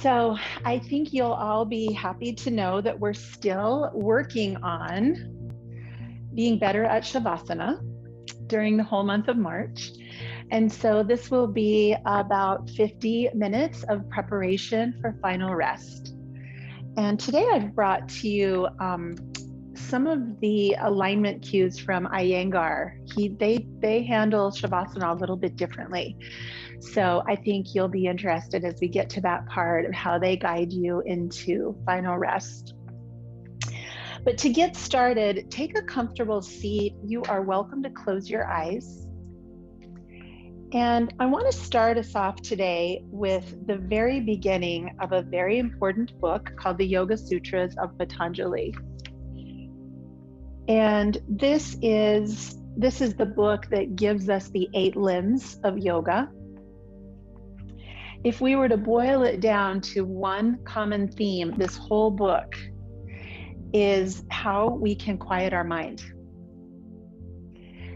So I think you'll all be happy to know that we're still working on being better at Shavasana during the whole month of March. And so this will be about 50 minutes of preparation for final rest. And today I've brought to you some of the alignment cues from Iyengar. They handle Shavasana a little bit differently. So I think you'll be interested as we get to that part of how they guide you into final rest. But to get started, take a comfortable seat. You are welcome to close your eyes. And I want to start us off today with the very beginning of a very important book called the Yoga Sutras of Patanjali. And this is the book that gives us the 8 limbs of yoga. If we were to boil it down to one common theme, this whole book is how we can quiet our mind.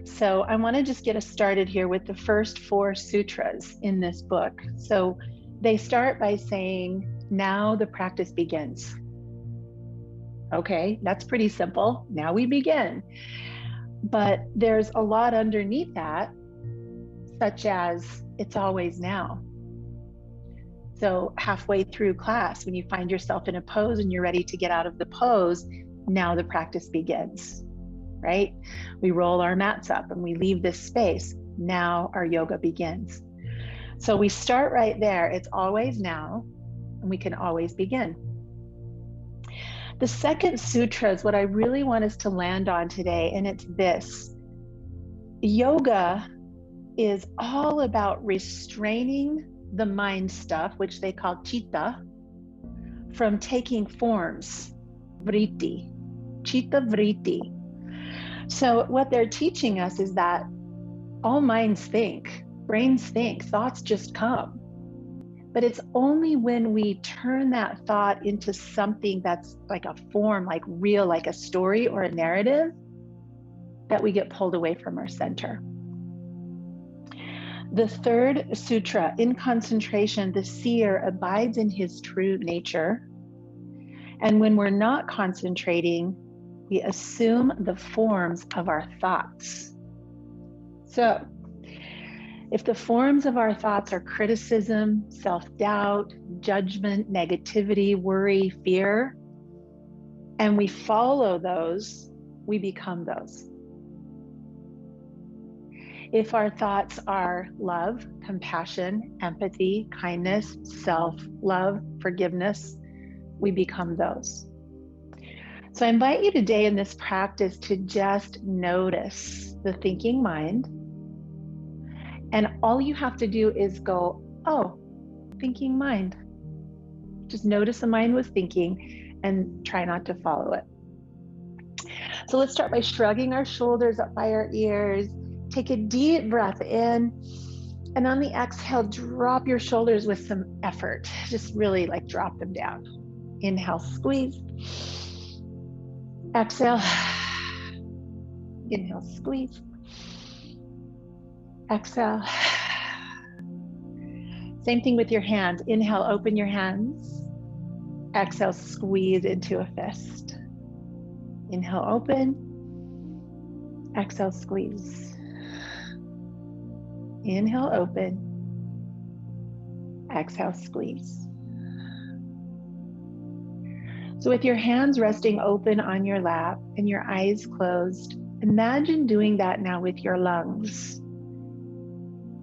So I want to just get us started here with the first 4 sutras in this book. So they start by saying, now the practice begins. Okay, that's pretty simple. Now we begin. But there's a lot underneath that, such as it's always now. So halfway through class, when you find yourself in a pose and you're ready to get out of the pose, now the practice begins, right? We roll our mats up and we leave this space. Now our yoga begins. So we start right there. It's always now, and we can always begin. The second sutra is what I really want us to land on today, and it's this. Yoga is all about restraining the mind stuff, which they call chitta, from taking forms, vritti, chitta-vritti. So what they're teaching us is that all minds think, brains think, thoughts just come. But it's only when we turn that thought into something that's like a form, like real, like a story or a narrative, that we get pulled away from our center. The third sutra, in concentration, the seer abides in his true nature. And when we're not concentrating, we assume the forms of our thoughts. So, if the forms of our thoughts are criticism, self-doubt, judgment, negativity, worry, fear, and we follow those, we become those. If our thoughts are love, compassion, empathy, kindness, self-love, forgiveness, we become those. So I invite you today in this practice to just notice the thinking mind. And all you have to do is go, oh, thinking mind. Just notice the mind was thinking and try not to follow it. So let's start by shrugging our shoulders up by our ears. Take a deep breath in. And on the exhale, drop your shoulders with some effort. Just really like drop them down. Inhale, squeeze. Exhale. Inhale, squeeze. Exhale. Same thing with your hands. Inhale, open your hands. Exhale, squeeze into a fist. Inhale, open. Exhale, squeeze. Inhale, open. Exhale, squeeze. So with your hands resting open on your lap and your eyes closed, imagine doing that now with your lungs.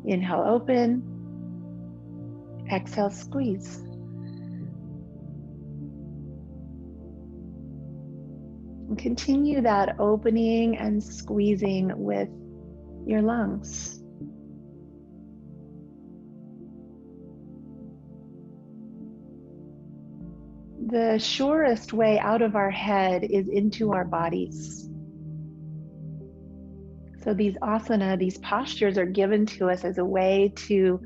Inhale, open. Exhale, squeeze. And continue that opening and squeezing with your lungs. The surest way out of our head is into our bodies. So these asana, these postures are given to us as a way to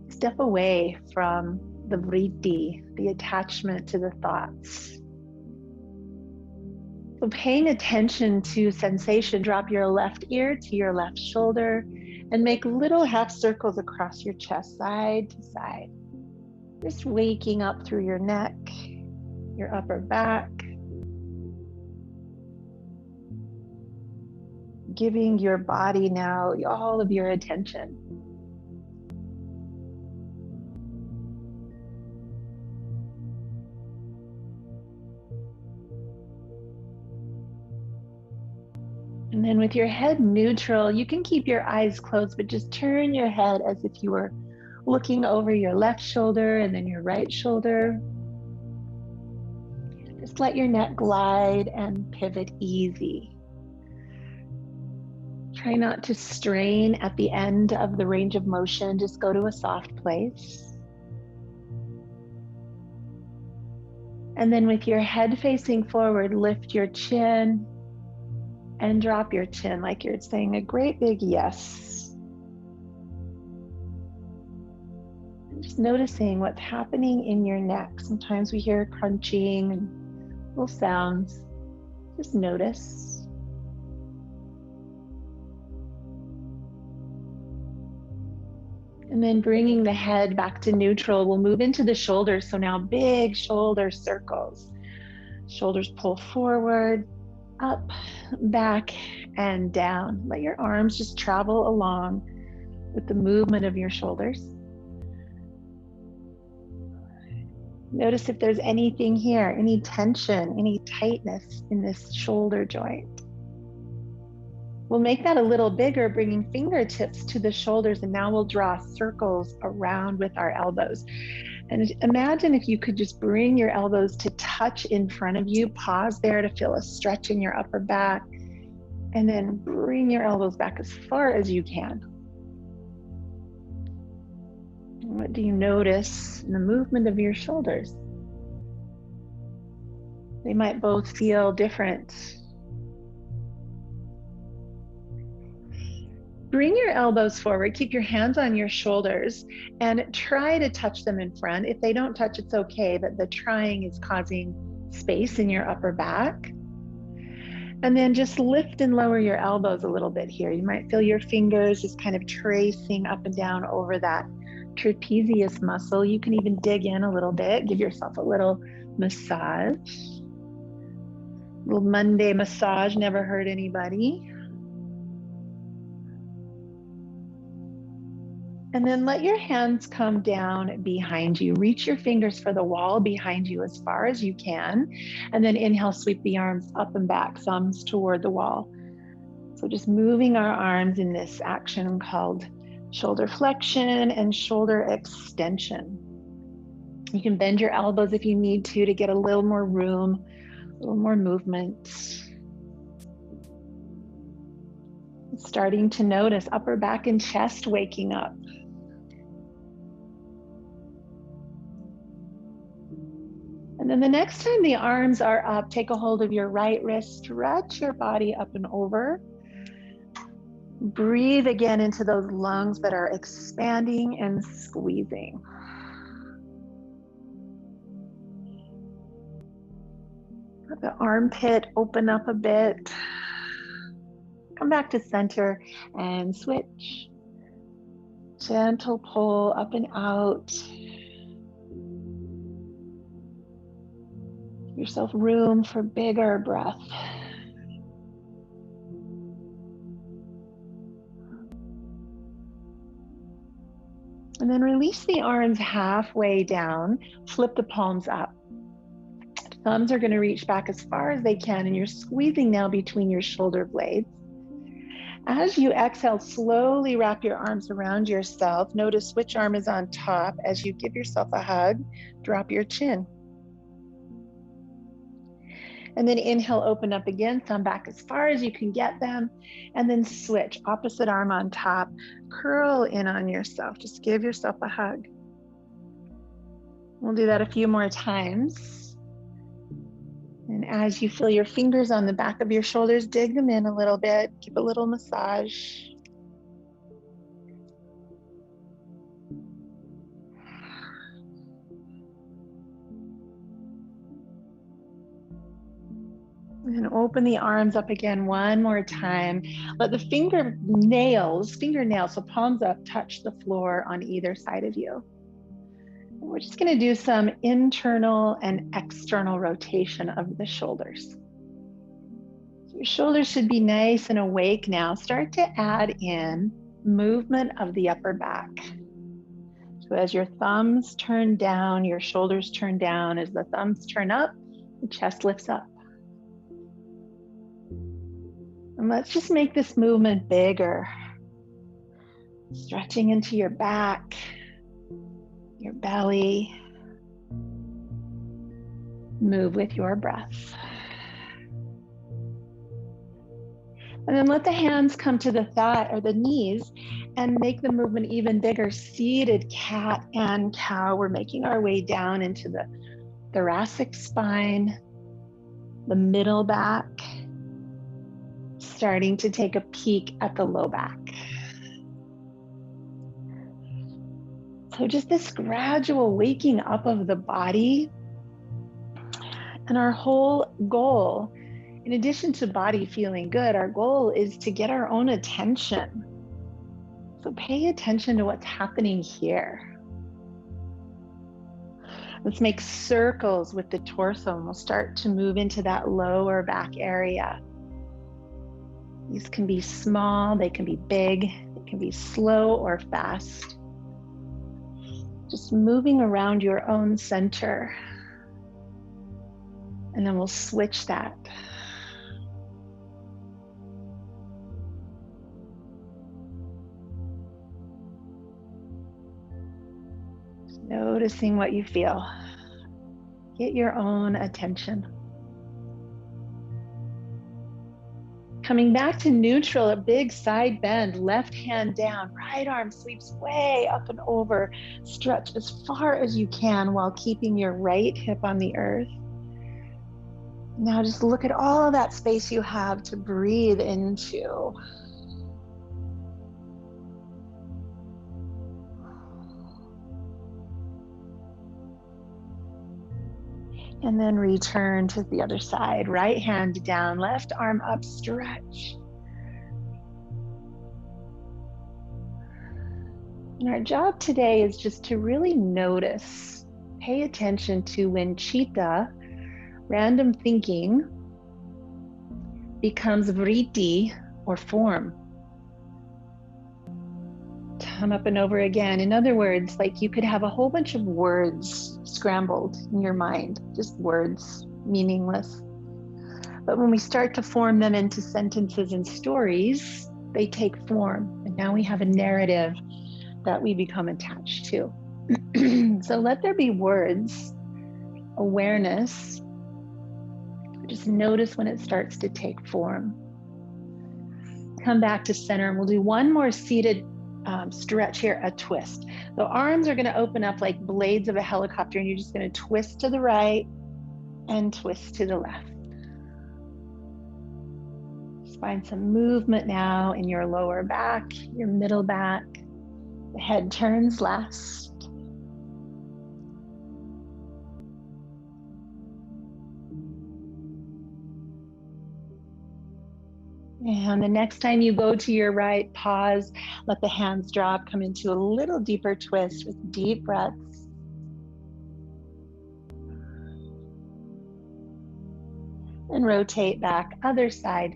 step away from the vritti, the attachment to the thoughts. So paying attention to sensation, drop your left ear to your left shoulder and make little half circles across your chest, side to side. Just waking up through your neck, your upper back, giving your body now all of your attention. And then with your head neutral, you can keep your eyes closed, but just turn your head as if you were looking over your left shoulder and then your right shoulder. Just let your neck glide and pivot easy. Try not to strain at the end of the range of motion. Just go to a soft place. And then with your head facing forward, lift your chin and drop your chin like you're saying a great big yes. And just noticing what's happening in your neck. Sometimes we hear crunching and little sounds. Just notice. And then bringing the head back to neutral, we'll move into the shoulders. So now big shoulder circles. Shoulders pull forward, up, back, and down. Let your arms just travel along with the movement of your shoulders. Notice if there's anything here, any tension, any tightness in this shoulder joint. We'll make that a little bigger, bringing fingertips to the shoulders, and now we'll draw circles around with our elbows. And imagine if you could just bring your elbows to touch in front of you. Pause there to feel a stretch in your upper back, and then bring your elbows back as far as you can. What do you notice in the movement of your shoulders? They might both feel different. Bring your elbows forward, keep your hands on your shoulders, and try to touch them in front. If they don't touch, it's okay, but the trying is causing space in your upper back. And then just lift and lower your elbows a little bit here. You might feel your fingers just kind of tracing up and down over that trapezius muscle. You can even dig in a little bit, give yourself a little massage. A little Monday massage never hurt anybody. And then let your hands come down behind you. Reach your fingers for the wall behind you as far as you can. And then inhale, sweep the arms up and back, thumbs toward the wall. So just moving our arms in this action called shoulder flexion and shoulder extension. You can bend your elbows if you need to get a little more room, a little more movement. Starting to notice upper back and chest waking up. And then the next time the arms are up, take a hold of your right wrist, stretch your body up and over. Breathe again into those lungs that are expanding and squeezing. Let the armpit open up a bit. Come back to center and switch. Gentle pull up and out. Give yourself room for bigger breath. And then release the arms halfway down, flip the palms up. Thumbs are going to reach back as far as they can, and you're squeezing now between your shoulder blades. As you exhale, slowly wrap your arms around yourself. Notice which arm is on top. As you give yourself a hug, drop your chin. And then inhale, open up again, thumb back as far as you can get them, and then switch, opposite arm on top, curl in on yourself, just give yourself a hug. We'll do that a few more times. And as you feel your fingers on the back of your shoulders, dig them in a little bit, give a little massage. And open the arms up again one more time. Let the fingernails, so palms up, touch the floor on either side of you. We're just going to do some internal and external rotation of the shoulders. So your shoulders should be nice and awake now. Start to add in movement of the upper back. So as your thumbs turn down, your shoulders turn down. As the thumbs turn up, the chest lifts up. And let's just make this movement bigger. Stretching into your back, your belly. Move with your breath. And then let the hands come to the thigh or the knees and make the movement even bigger. Seated cat and cow. We're making our way down into the thoracic spine, the middle back, starting to take a peek at the low back. So just this gradual waking up of the body. And our whole goal, in addition to body feeling good, our goal is to get our own attention. So pay attention to what's happening here. Let's make circles with the torso and we'll start to move into that lower back area. These can be small, they can be big, they can be slow or fast. Just moving around your own center. And then we'll switch that. Just noticing what you feel. Get your own attention. Coming back to neutral, a big side bend, left hand down, right arm sweeps way up and over. Stretch as far as you can while keeping your right hip on the earth. Now just look at all of that space you have to breathe into. And then return to the other side. Right hand down, left arm up, stretch. And our job today is just to really notice, pay attention to when chitta, random thinking, becomes vritti or form. Time up and over again. In other words, like you could have a whole bunch of words scrambled in your mind, just words, meaningless. But when we start to form them into sentences and stories, they take form. And now we have a narrative that we become attached to. So let there be words, awareness. Just notice when it starts to take form. Come back to center and we'll do one more seated stretch here, a twist. The arms are going to open up like blades of a helicopter and you're just going to twist to the right and twist to the left. Just find some movement now in your lower back, your middle back. The head turns last. And the next time you go to your right, pause, let the hands drop, come into a little deeper twist with deep breaths. And rotate back, other side.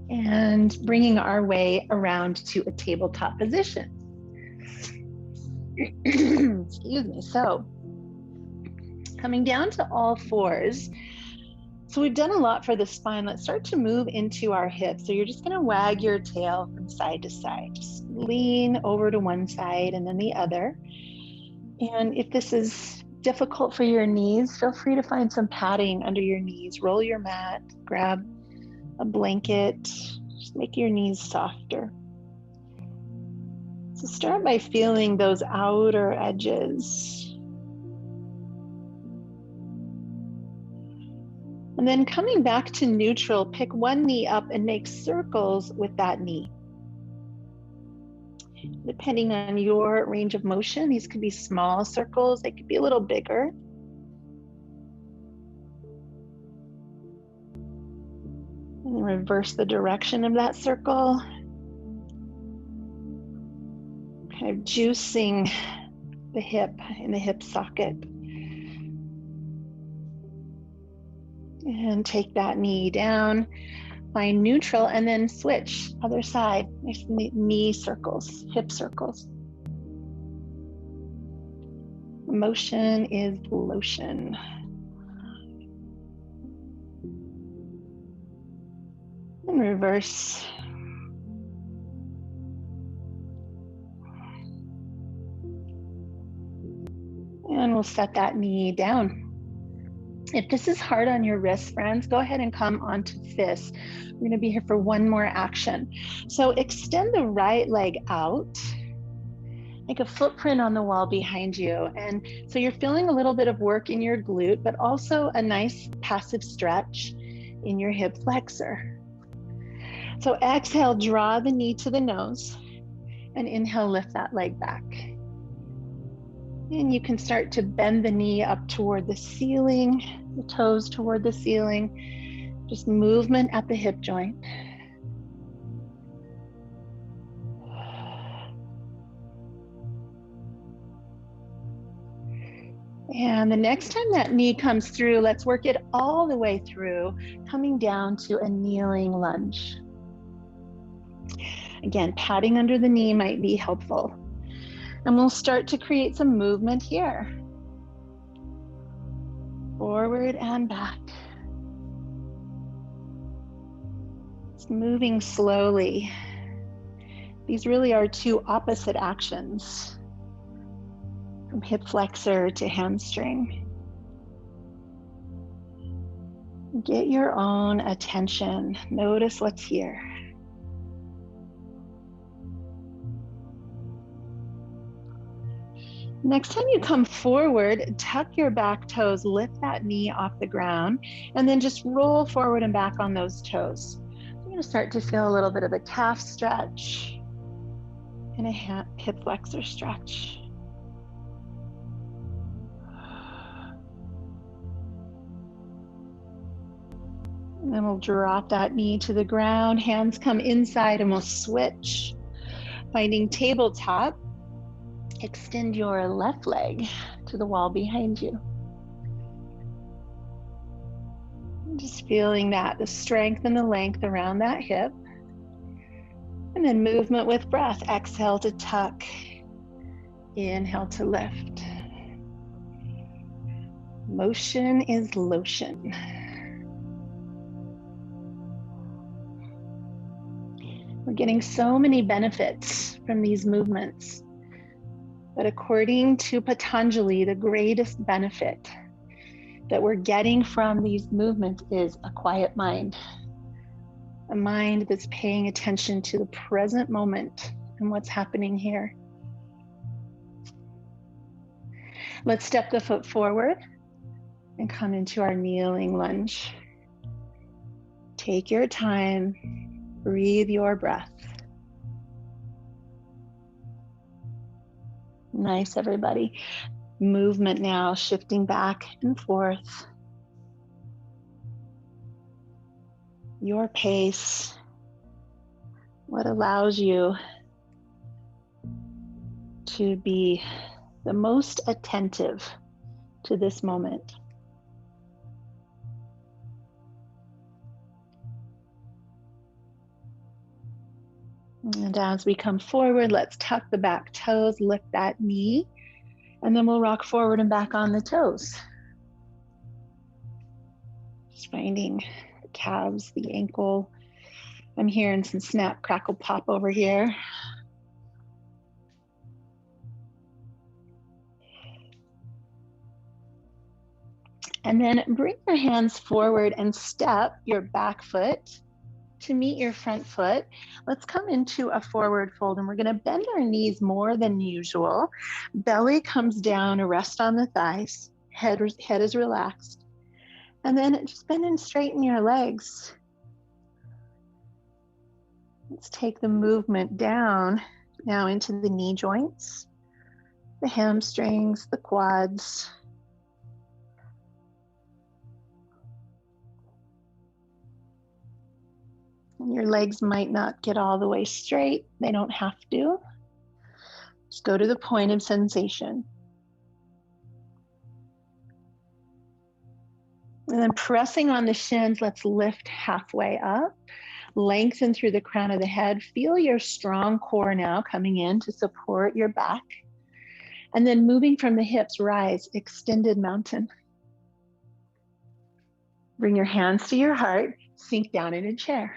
And bringing our way around to a tabletop position. Excuse me. So coming down to all fours. So we've done a lot for the spine. Let's start to move into our hips. So you're just going to wag your tail from side to side. Just lean over to one side and then the other. And if this is difficult for your knees, feel free to find some padding under your knees. Roll your mat, grab a blanket, just make your knees softer. So start by feeling those outer edges. And then coming back to neutral, pick one knee up and make circles with that knee. Depending on your range of motion, these could be small circles, they could be a little bigger. And then reverse the direction of that circle. Kind of juicing the hip in the hip socket. And take that knee down, find neutral, and then switch, other side. Nice knee circles, hip circles. Motion is lotion. And reverse. And we'll set that knee down. If this is hard on your wrists, friends, go ahead and come onto fists. We're going to be here for one more action. So extend the right leg out, make a footprint on the wall behind you. And so you're feeling a little bit of work in your glute, but also a nice passive stretch in your hip flexor. So exhale, draw the knee to the nose, and inhale, lift that leg back. And you can start to bend the knee up toward the ceiling, the toes toward the ceiling, just movement at the hip joint. And the next time that knee comes through, let's work it all the way through, coming down to a kneeling lunge. Again, patting under the knee might be helpful. And we'll start to create some movement here. Forward and back. It's moving slowly. These really are two opposite actions, from hip flexor to hamstring. Get your own attention. Notice what's here. Next time you come forward, tuck your back toes, lift that knee off the ground, and then just roll forward and back on those toes. You're going to start to feel a little bit of a calf stretch and a hip flexor stretch. And then we'll drop that knee to the ground, hands come inside, and we'll switch. Finding tabletop. Extend your left leg to the wall behind you. Just feeling that, the strength and the length around that hip. And then movement with breath. Exhale to tuck. Inhale to lift. Motion is lotion. We're getting so many benefits from these movements. But according to Patanjali, the greatest benefit that we're getting from these movements is a quiet mind. A mind that's paying attention to the present moment and what's happening here. Let's step the foot forward and come into our kneeling lunge. Take your time, breathe your breath. Nice, everybody. Movement now, shifting back and forth. Your pace, what allows you to be the most attentive to this moment. And as we come forward, let's tuck the back toes, lift that knee, and then we'll rock forward and back on the toes. Just finding the calves, the ankle. I'm hearing some snap, crackle, pop over here. And then bring your hands forward and step your back foot to meet your front foot. Let's come into a forward fold, and we're going to bend our knees more than usual. Belly comes down, rest on the thighs, head is relaxed. And then just bend and straighten your legs. Let's take the movement down now into the knee joints, the hamstrings, the quads. And your legs might not get all the way straight. They don't have to. Just go to the point of sensation. And then pressing on the shins, let's lift halfway up. Lengthen through the crown of the head. Feel your strong core now coming in to support your back. And then moving from the hips, rise, extended mountain. Bring your hands to your heart, sink down in a chair.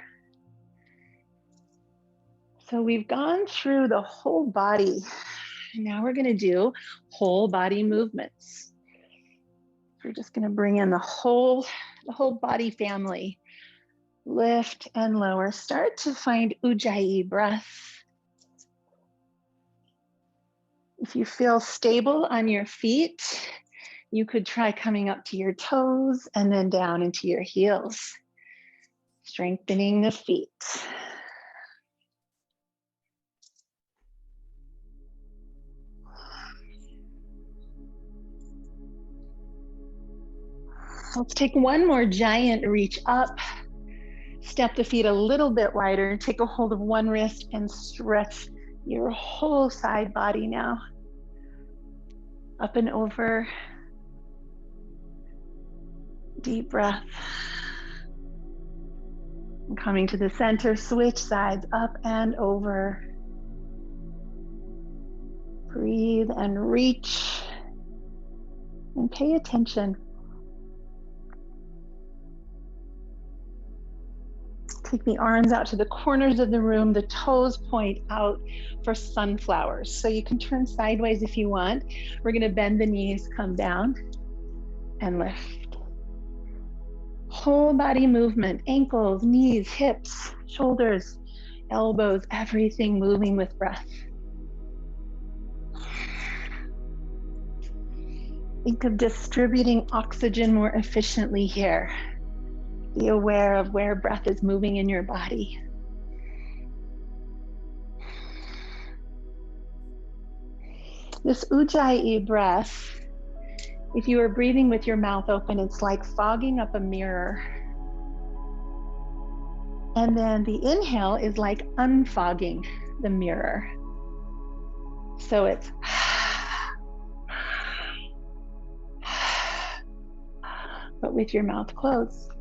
So we've gone through the whole body. Now we're going to do whole body movements. We're just going to bring in the whole body family. Lift and lower. Start to find ujjayi breath. If you feel stable on your feet, you could try coming up to your toes and then down into your heels. Strengthening the feet. Let's take one more giant reach up. Step the feet a little bit wider. Take a hold of one wrist and stretch your whole side body now. Up and over. Deep breath. And coming to the center, switch sides up and over. Breathe and reach. And pay attention. Take the arms out to the corners of the room. The toes point out for sunflowers. So you can turn sideways if you want. We're going to bend the knees, come down, and lift. Whole body movement, ankles, knees, hips, shoulders, elbows, everything moving with breath. Think of distributing oxygen more efficiently here. Be aware of where breath is moving in your body. This ujjayi breath, if you are breathing with your mouth open, it's like fogging up a mirror. And then the inhale is like unfogging the mirror. So it's but with your mouth closed.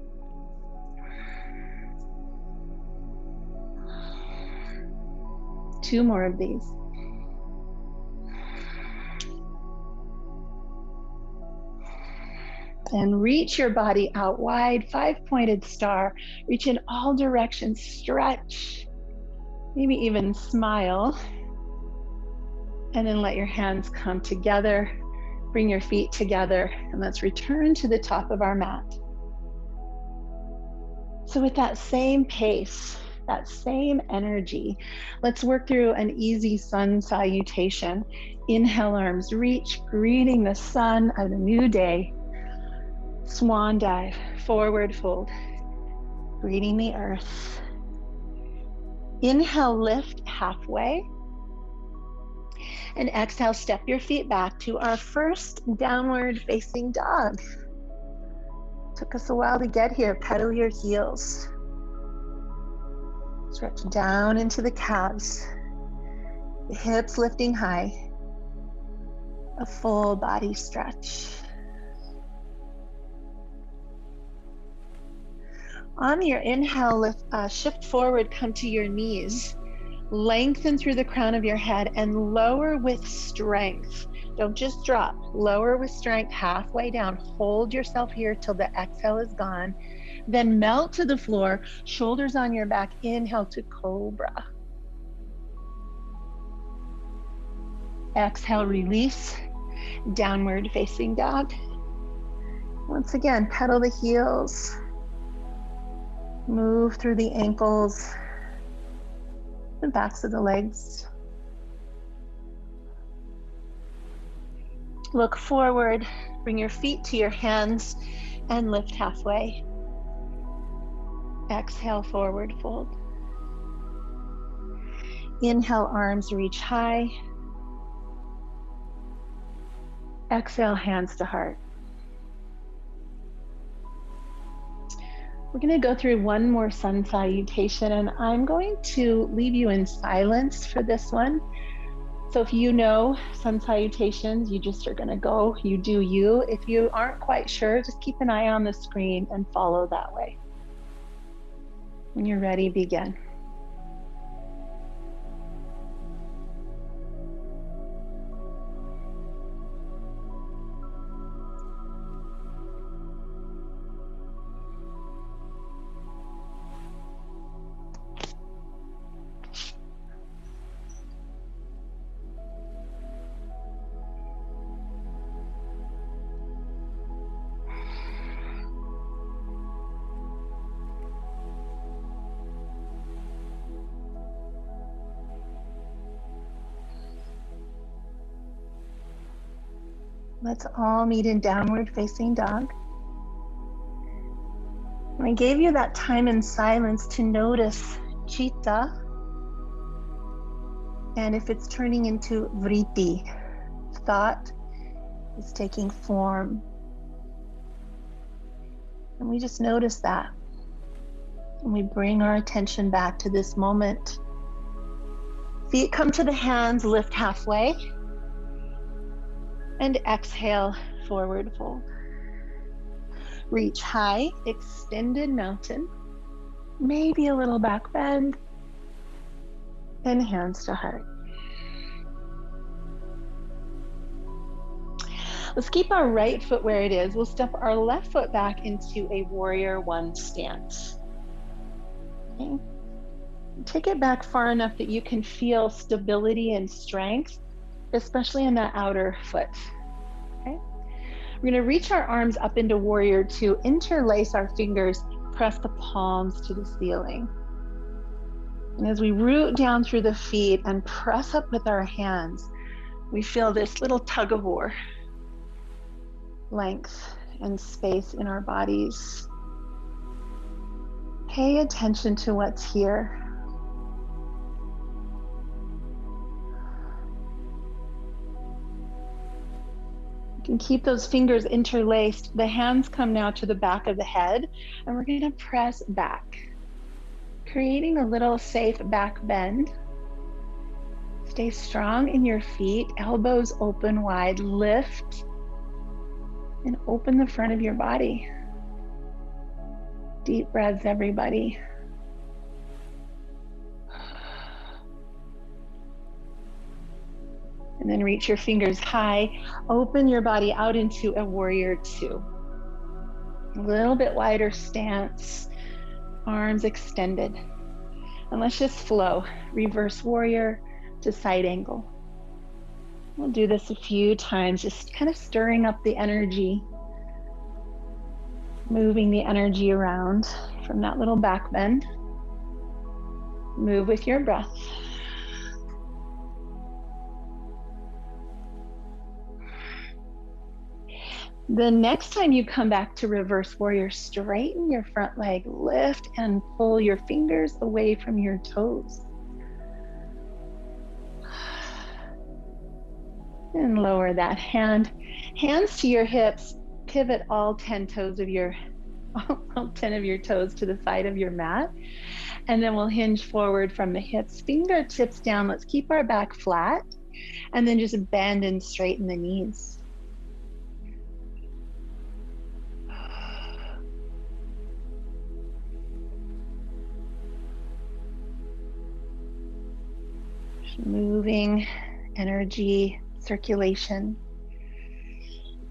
Two more of these. And reach your body out wide, five-pointed star. Reach in all directions, stretch, maybe even smile. And then let your hands come together. Bring your feet together, and let's return to the top of our mat. So with that same pace, that same energy, let's work through an easy sun salutation. Inhale, arms reach, greeting the sun of a new day. Swan dive, forward fold, greeting the earth. Inhale, lift halfway. And exhale, step your feet back to our first downward facing dog. Took us a while to get here. Pedal your heels. Stretch down into the calves. The hips lifting high. A full body stretch. On your inhale, lift, shift forward, come to your knees. Lengthen through the crown of your head and lower with strength. Don't just drop. Lower with strength halfway down. Hold yourself here till the exhale is gone. Then melt to the floor, shoulders on your back. Inhale to cobra. Exhale, release. Downward facing dog. Once again, pedal the heels. Move through the ankles, the backs of the legs. Look forward, bring your feet to your hands and lift halfway. Exhale, forward fold. Inhale, arms reach high. Exhale, hands to heart. We're going to go through one more sun salutation, and I'm going to leave you in silence for this one. So if you know sun salutations, you just are going to go, you do you. If you aren't quite sure, just keep an eye on the screen and follow that way. When you're ready, begin. Let's all meet in downward facing dog. I gave you that time in silence to notice chitta, and if it's turning into vritti, thought is taking form. And we just notice that. And we bring our attention back to this moment. Feet come to the hands, lift halfway. And exhale, forward fold. Reach high, extended mountain. Maybe a little back bend. And hands to heart. Let's keep our right foot where it is. We'll step our left foot back into a warrior one stance. Okay. Take it back far enough that you can feel stability and strength, especially in that outer foot. Okay. We're going to reach our arms up into warrior two, interlace our fingers, press the palms to the ceiling. And as we root down through the feet and press up with our hands, we feel this little tug of war, length and space in our bodies. Pay attention to what's here. You can keep those fingers interlaced. The hands come now to the back of the head, and we're going to press back, creating a little safe back bend. Stay strong in your feet, elbows open wide, lift and open the front of your body. Deep breaths, everybody. And then reach your fingers high, open your body out into a warrior two. A little bit wider stance, arms extended. And let's just flow, reverse warrior to side angle. We'll do this a few times, just kind of stirring up the energy, moving the energy around from that little back bend. Move with your breath. The next time you come back to reverse warrior, straighten your front leg, lift and pull your fingers away from your toes. And lower that hand. Hands to your hips, pivot all 10 toes of your, all 10 of your toes to the side of your mat. And then we'll hinge forward from the hips, fingertips down. Let's keep our back flat and then just bend and straighten the knees. Moving energy, circulation.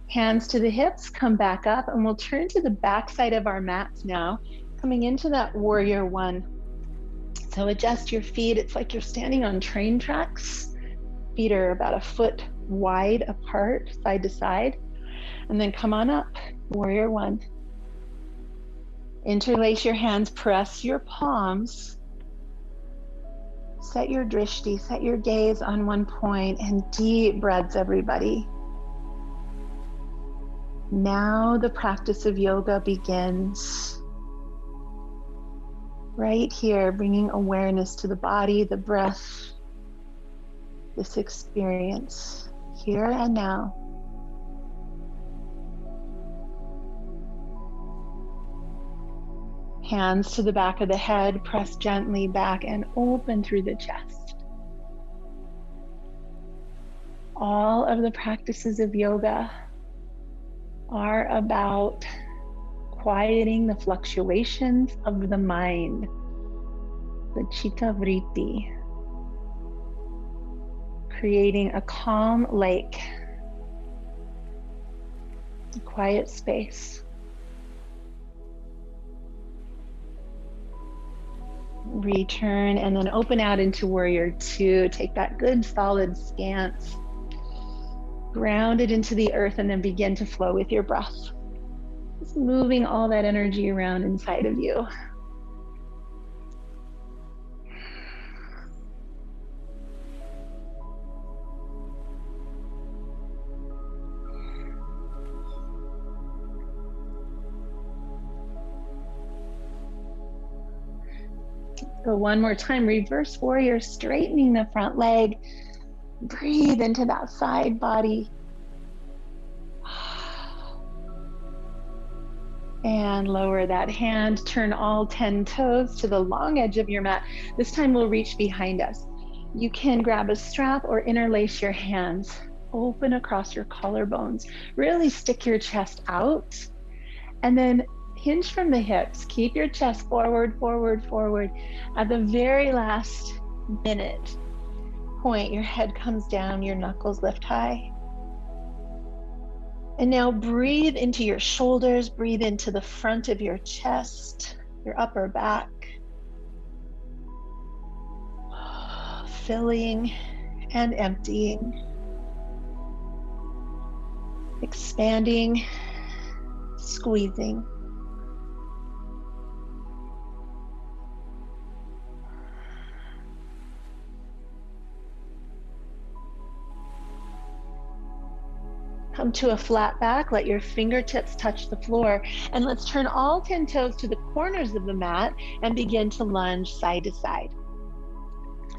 Hands to the hips, come back up, and we'll turn to the back side of our mats now, coming into that warrior one. So adjust your feet. It's like you're standing on train tracks. Feet are about a foot wide apart, side to side. And then come on up, warrior one. Interlace your hands, press your palms. Set your drishti, set your gaze on one point, and deep breaths, everybody. Now the practice of yoga begins. Right here, bringing awareness to the body, the breath, this experience, here and now. Hands to the back of the head, press gently back and open through the chest. All of the practices of yoga are about quieting the fluctuations of the mind, the chitta-vritti, creating a calm lake, a quiet space. Return and then open out into warrior two. Take that good solid stance. Ground it into the earth and then begin to flow with your breath. Just moving all that energy around inside of you. So one more time, reverse warrior, straightening the front leg. Breathe into that side body. And lower that hand, turn all 10 toes to the long edge of your mat. This time we'll reach behind us. You can grab a strap or interlace your hands. Open across your collarbones. Really stick your chest out. And then hinge from the hips. Keep your chest forward, forward, forward. At the very last minute point, your head comes down, your knuckles lift high. And now breathe into your shoulders, breathe into the front of your chest, your upper back. Filling and emptying. Expanding, squeezing. Come to a flat back, let your fingertips touch the floor, and let's turn all 10 toes to the corners of the mat and begin to lunge side to side.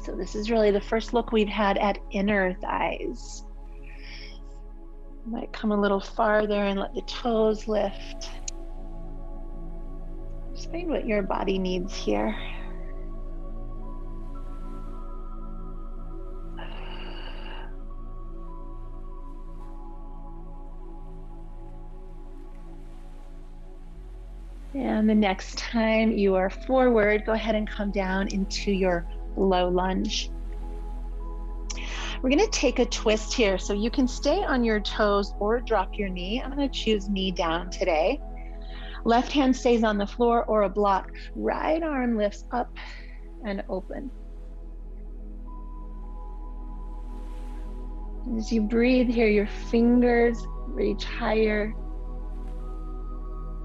So this is really the first look we've had at inner thighs. Might come a little farther and let the toes lift. Just find what your body needs here. And the next time you are forward, go ahead and come down into your low lunge. We're going to take a twist here, so you can stay on your toes or drop your knee. I'm going to choose knee down today. Left hand stays on the floor or a block. Right arm lifts up and open. As you breathe here, your fingers reach higher.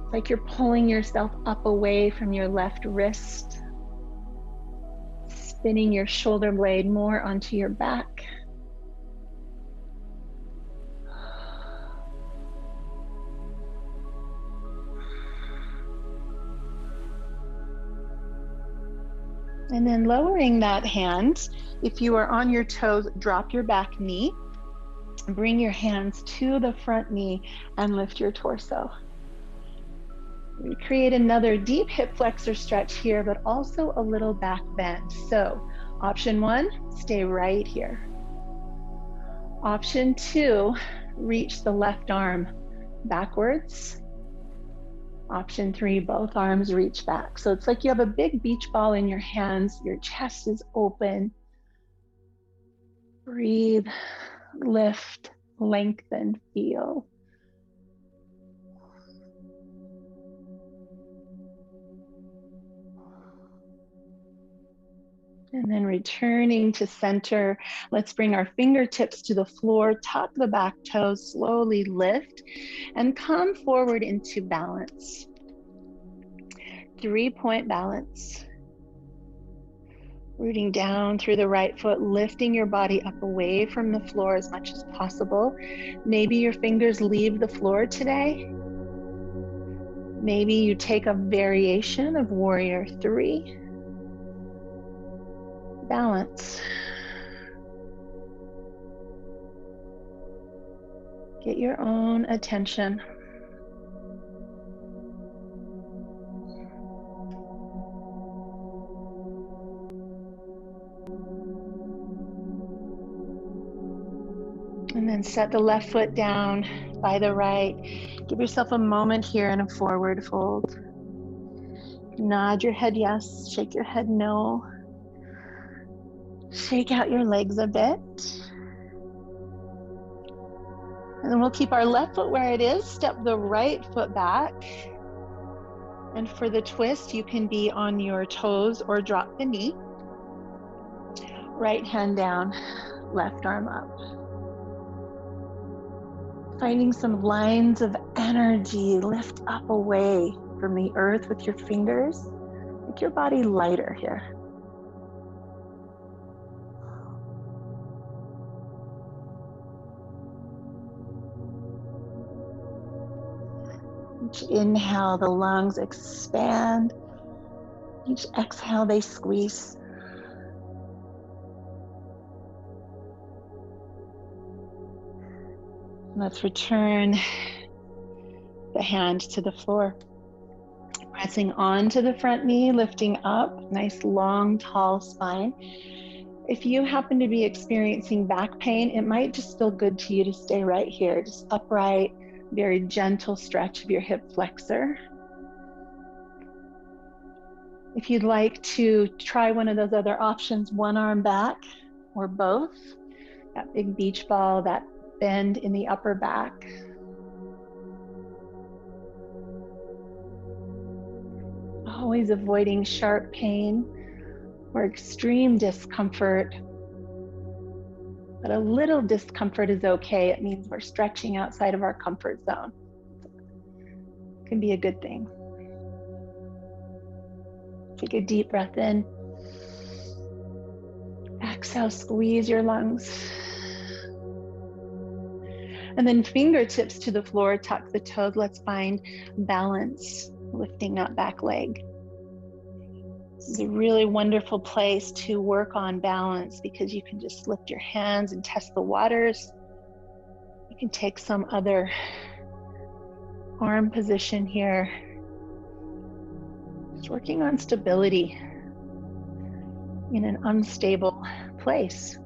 It's like you're pulling yourself up away from your left wrist, spinning your shoulder blade more onto your back. And then lowering that hand, if you are on your toes, drop your back knee, bring your hands to the front knee and lift your torso. We create another deep hip flexor stretch here, but also a little back bend. So option one, stay right here. Option two, reach the left arm backwards. Option three, both arms reach back. So it's like you have a big beach ball in your hands, your chest is open. Breathe, lift, lengthen, feel. And then returning to center, let's bring our fingertips to the floor, tuck the back toes, slowly lift, and come forward into balance. 3-point balance. Rooting down through the right foot, lifting your body up away from the floor as much as possible. Maybe your fingers leave the floor today. Maybe you take a variation of warrior three. Balance. Get your own attention. then set the left foot down by the right. Give yourself a moment here in a forward fold. Nod your head yes, shake your head no. Shake out your legs a bit. And then we'll keep our left foot where it is, step the right foot back. And for the twist, you can be on your toes or drop the knee. Right hand down, left arm up. Finding some lines of energy, lift up away from the earth with your fingers. Make your body lighter here. Each inhale, the lungs expand. Each exhale, they squeeze. Let's return the hand to the floor. Pressing onto the front knee, lifting up, nice long, tall spine. If you happen to be experiencing back pain, it might just feel good to you to stay right here, just upright, very gentle stretch of your hip flexor. If you'd like to try one of those other options, one arm back or both, that big beach ball, that bend in the upper back. Always avoiding sharp pain or extreme discomfort. But a little discomfort is okay. It means we're stretching outside of our comfort zone. It can be a good thing. Take a deep breath in. Exhale, squeeze your lungs. And then fingertips to the floor, tuck the toes. Let's find balance, lifting that back leg. This is a really wonderful place to work on balance because you can just lift your hands and test the waters. You can take some other arm position here. Just working on stability in an unstable place.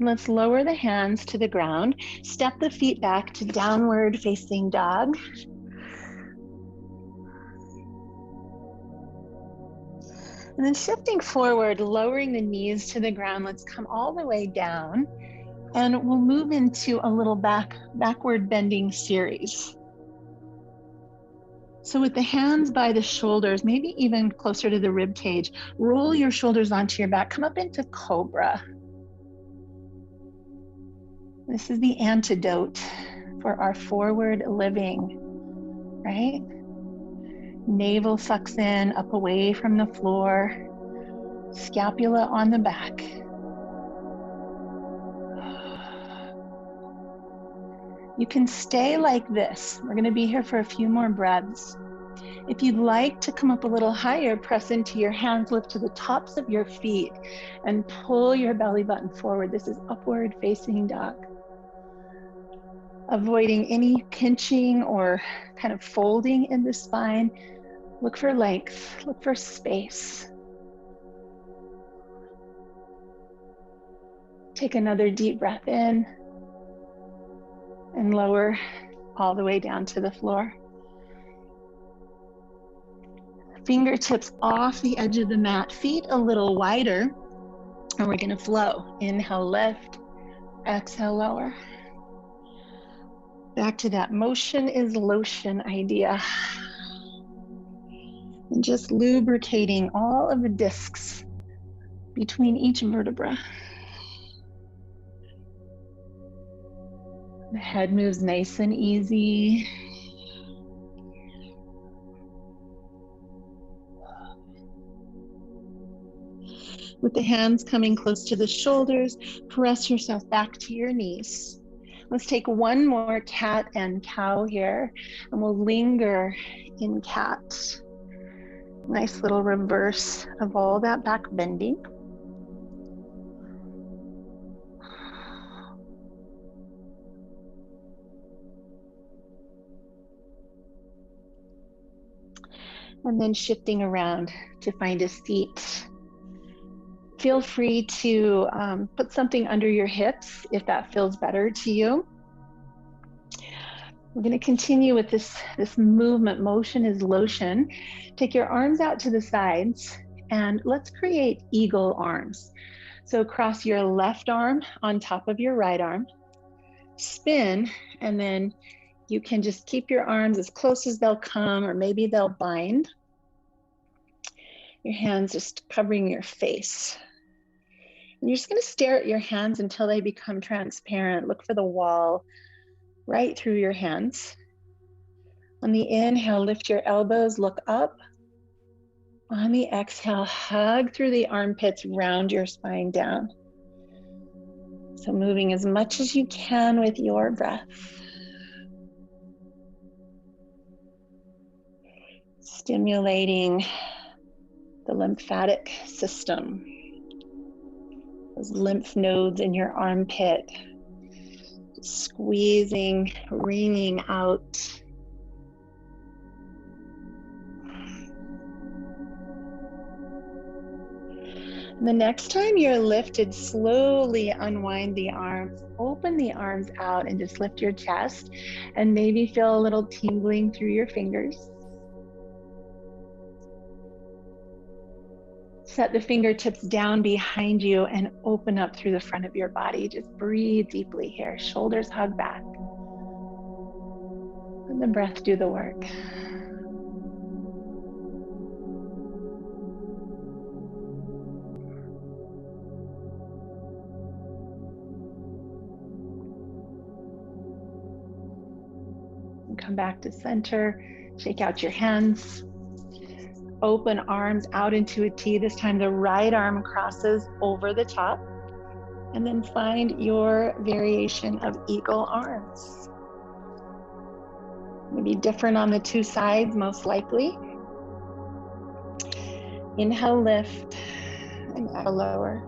Let's lower the hands to the ground. Step the feet back to downward facing dog. And then shifting forward, lowering the knees to the ground. Let's come all the way down. And we'll move into a little backward bending series. So with the hands by the shoulders, maybe even closer to the rib cage, roll your shoulders onto your back. Come up into cobra. This is the antidote for our forward living, right? Navel sucks in, up away from the floor, scapula on the back. You can stay like this. We're gonna be here for a few more breaths. If you'd like to come up a little higher, press into your hands, lift to the tops of your feet, and pull your belly button forward. This is upward facing dog. Avoiding any pinching or kind of folding in the spine. Look for length, look for space. Take another deep breath in and lower all the way down to the floor. Fingertips off the edge of the mat, feet a little wider, and we're gonna flow. Inhale, lift, exhale, lower. Back to that motion is lotion idea. And just lubricating all of the discs between each vertebra. The head moves nice and easy. With the hands coming close to the shoulders, press yourself back to your knees. Let's take one more cat and cow here, and we'll linger in cat. Nice little reverse of all that back bending. And then shifting around to find a seat. Feel free to put something under your hips if that feels better to you. We're going to continue with this movement. Motion is lotion. Take your arms out to the sides and let's create eagle arms. So cross your left arm on top of your right arm, spin, and then you can just keep your arms as close as they'll come, or maybe they'll bind. Your hands just covering your face. And you're just going to stare at your hands until they become transparent. Look for the wall right through your hands. On the inhale, lift your elbows, look up. On the exhale, hug through the armpits, round your spine down. So moving as much as you can with your breath. Stimulating the lymphatic system. Those lymph nodes in your armpit. Squeezing, wringing out. And the next time you're lifted, slowly unwind the arms, open the arms out and just lift your chest and maybe feel a little tingling through your fingers. Set the fingertips down behind you and open up through the front of your body. Just breathe deeply here. Shoulders hug back. Let the breath do the work. Come back to center, shake out your hands, open arms out into a T. This time the right arm crosses over the top, and then find your variation of eagle arms. Maybe different on the two sides, most likely. Inhale, lift, and exhale, lower.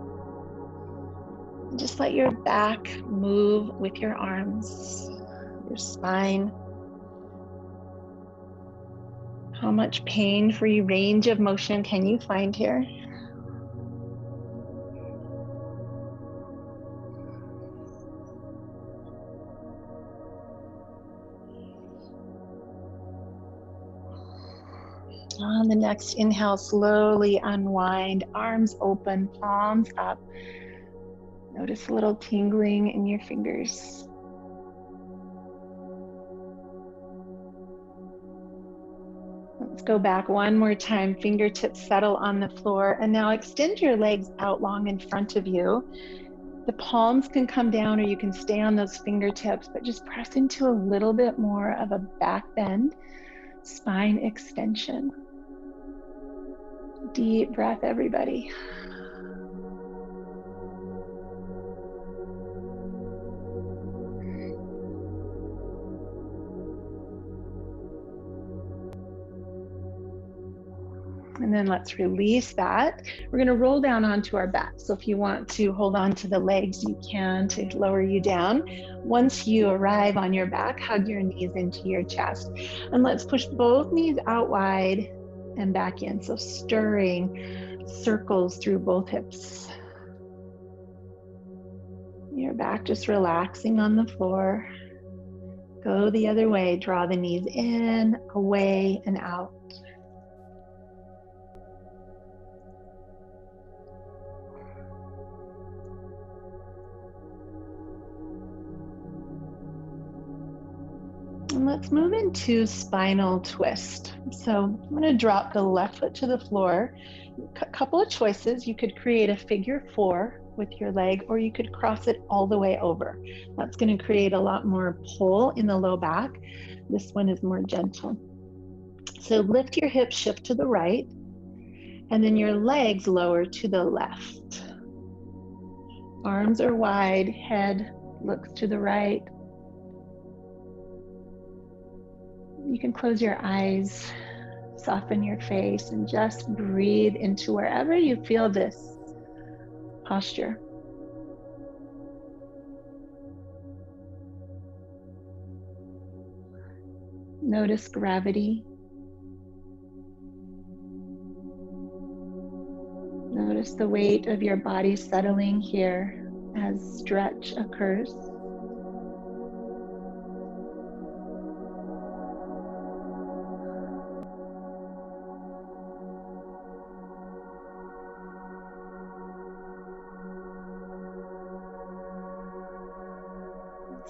Just let your back move with your arms, your spine. How much pain-free range of motion can you find here? On the next inhale, slowly unwind, arms open, palms up. Notice a little tingling in your fingers. Let's go back one more time. Fingertips settle on the floor. And now extend your legs out long in front of you. The palms can come down or you can stay on those fingertips, but just press into a little bit more of a back bend, spine extension. Deep breath, everybody. And then let's release that. We're going to roll down onto our back. So if you want to hold on to the legs, you can to lower you down. Once you arrive on your back, hug your knees into your chest. And let's push both knees out wide and back in. So stirring circles through both hips. Your back just relaxing on the floor. Go the other way. Draw the knees in, away, and out. And let's move into spinal twist. So I'm going to drop the left foot to the floor. A couple of choices. You could create a figure 4 with your leg, or you could cross it all the way over. That's going to create a lot more pull in the low back. This one is more gentle. So lift your hips, shift to the right, and then your legs lower to the left. Arms are wide, head looks to the right. You can close your eyes, soften your face, and just breathe into wherever you feel this posture. Notice gravity. Notice the weight of your body settling here as stretch occurs.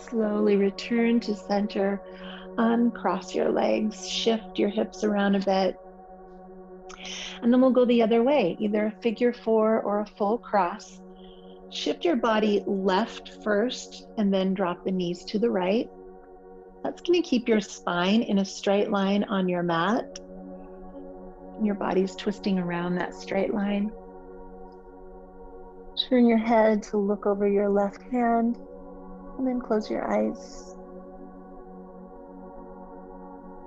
Slowly return to center, uncross your legs, shift your hips around a bit. And then we'll go the other way, either a figure four or a full cross. Shift your body left first and then drop the knees to the right. That's going to keep your spine in a straight line on your mat. Your body's twisting around that straight line. Turn your head to look over your left hand and then close your eyes.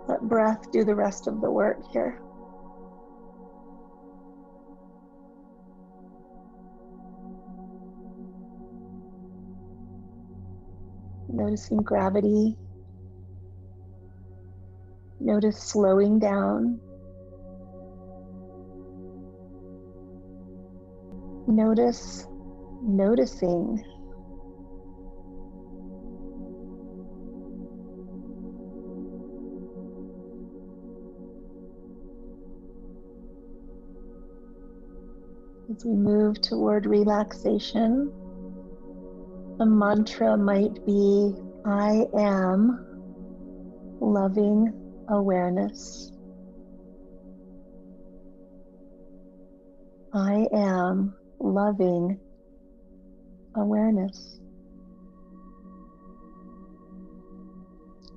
Let breath do the rest of the work here. Noticing gravity. Notice slowing down. Notice noticing. As we move toward relaxation, the mantra might be, I am loving awareness. I am loving awareness.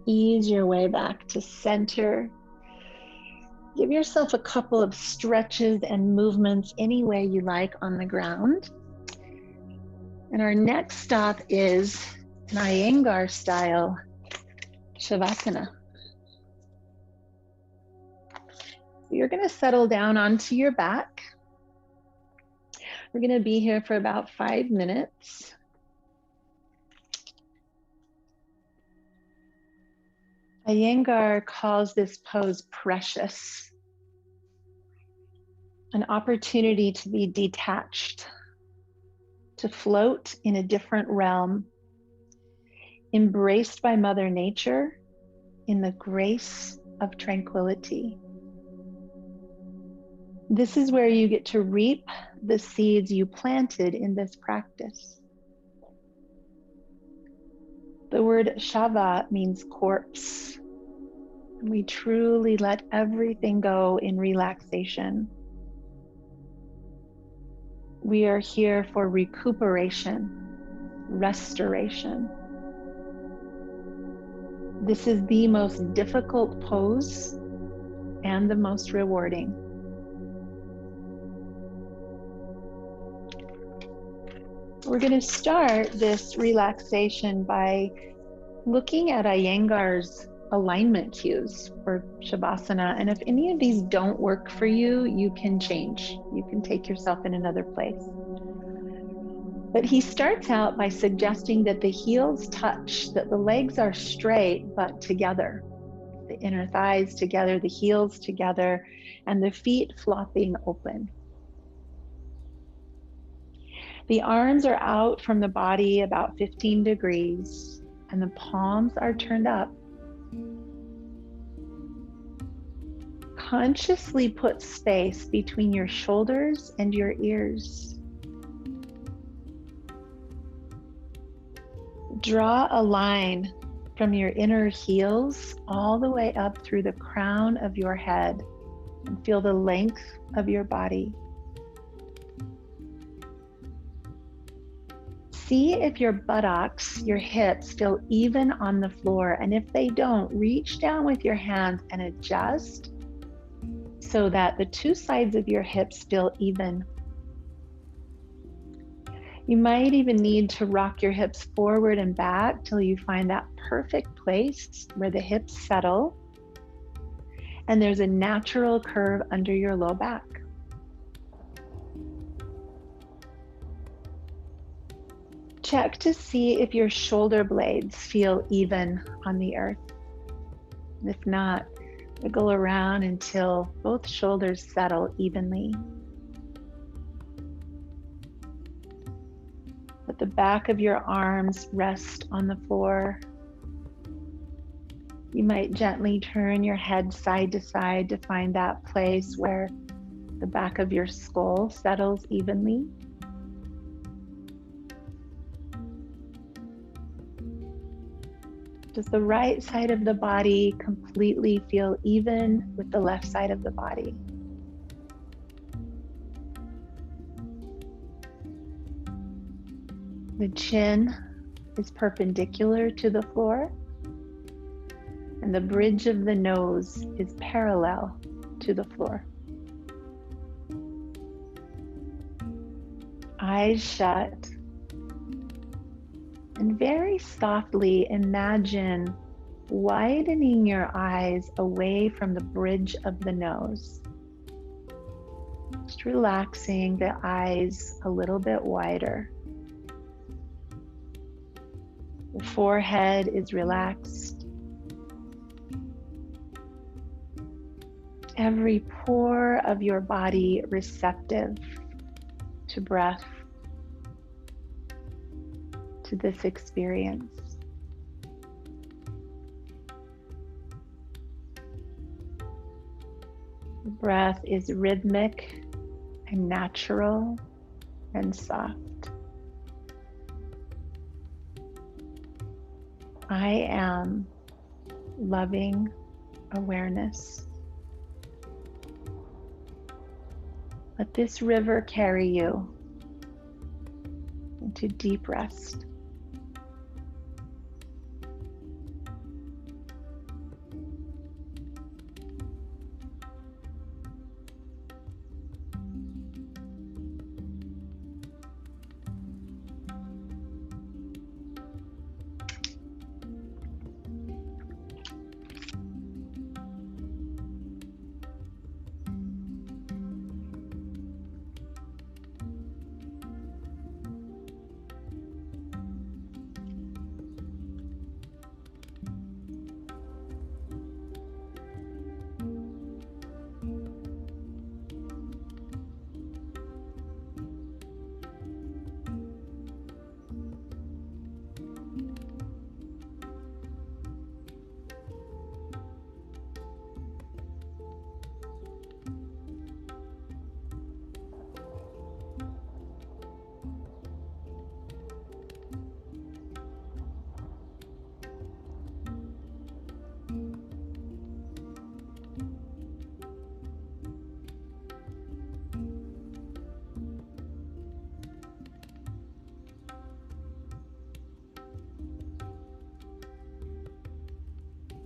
Ease your way back to center. Give yourself a couple of stretches and movements any way you like on the ground. And our next stop is an Iyengar style Shavasana. You're going to settle down onto your back. We're going to be here for about 5 minutes. Iyengar calls this pose precious, an opportunity to be detached, to float in a different realm, embraced by Mother Nature in the grace of tranquility. This is where you get to reap the seeds you planted in this practice. The word shava means corpse. And we truly let everything go in relaxation. We are here for recuperation, restoration. This is the most difficult pose and the most rewarding. We're going to start this relaxation by looking at Iyengar's alignment cues for Shavasana. And if any of these don't work for you, you can change. You can take yourself in another place. But he starts out by suggesting that the heels touch, that the legs are straight but together. The inner thighs together, the heels together, and the feet flopping open. The arms are out from the body about 15 degrees, and the palms are turned up. Consciously put space between your shoulders and your ears. Draw a line from your inner heels all the way up through the crown of your head and feel the length of your body. See if your buttocks, your hips feel even on the floor, and if they don't, reach down with your hands and adjust so that the two sides of your hips feel even. You might even need to rock your hips forward and back till you find that perfect place where the hips settle and there's a natural curve under your low back. Check to see if your shoulder blades feel even on the earth. If not, wiggle around until both shoulders settle evenly. Let the back of your arms rest on the floor. You might gently turn your head side to side to find that place where the back of your skull settles evenly. Does the right side of the body completely feel even with the left side of the body? The chin is perpendicular to the floor, and the bridge of the nose is parallel to the floor. Eyes shut, and very softly imagine widening your eyes away from the bridge of the nose. Just relaxing the eyes a little bit wider. The forehead is relaxed. Every pore of your body receptive to breath, to this experience. The breath is rhythmic and natural and soft. I am loving awareness. Let this river carry you into deep rest.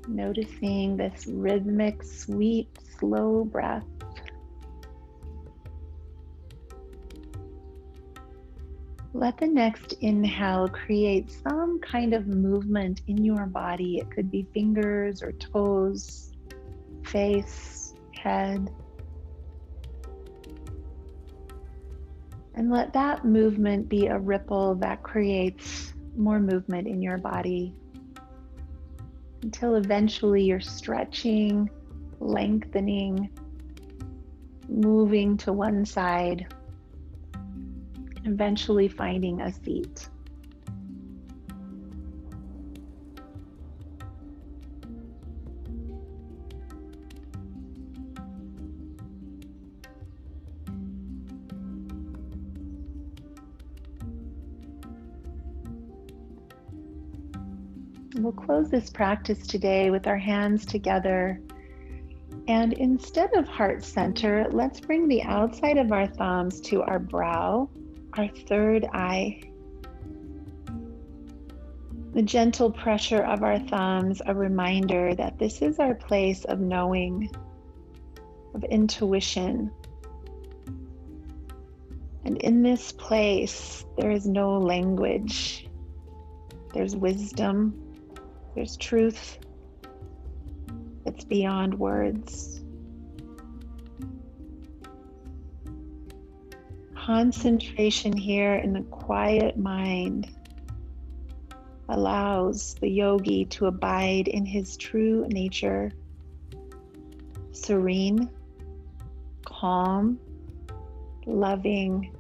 Noticing this rhythmic, sweet, slow breath. Let the next inhale create some kind of movement in your body. It could be fingers or toes, face, head. And let that movement be a ripple that creates more movement in your body, until eventually you're stretching, lengthening, moving to one side, eventually finding a seat. We'll close this practice today with our hands together. And instead of heart center, let's bring the outside of our thumbs to our brow, our third eye. The gentle pressure of our thumbs, a reminder that this is our place of knowing, of intuition. And in this place, there is no language. There's wisdom. There's truth that's beyond words. Concentration here in the quiet mind allows the yogi to abide in his true nature, serene, calm, loving,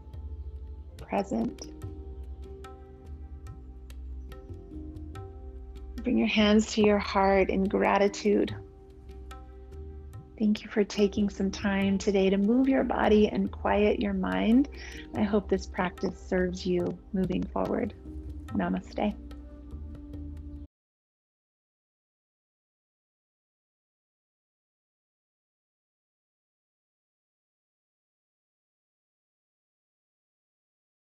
present. Bring your hands to your heart in gratitude. Thank you for taking some time today to move your body and quiet your mind. I hope this practice serves you moving forward. Namaste.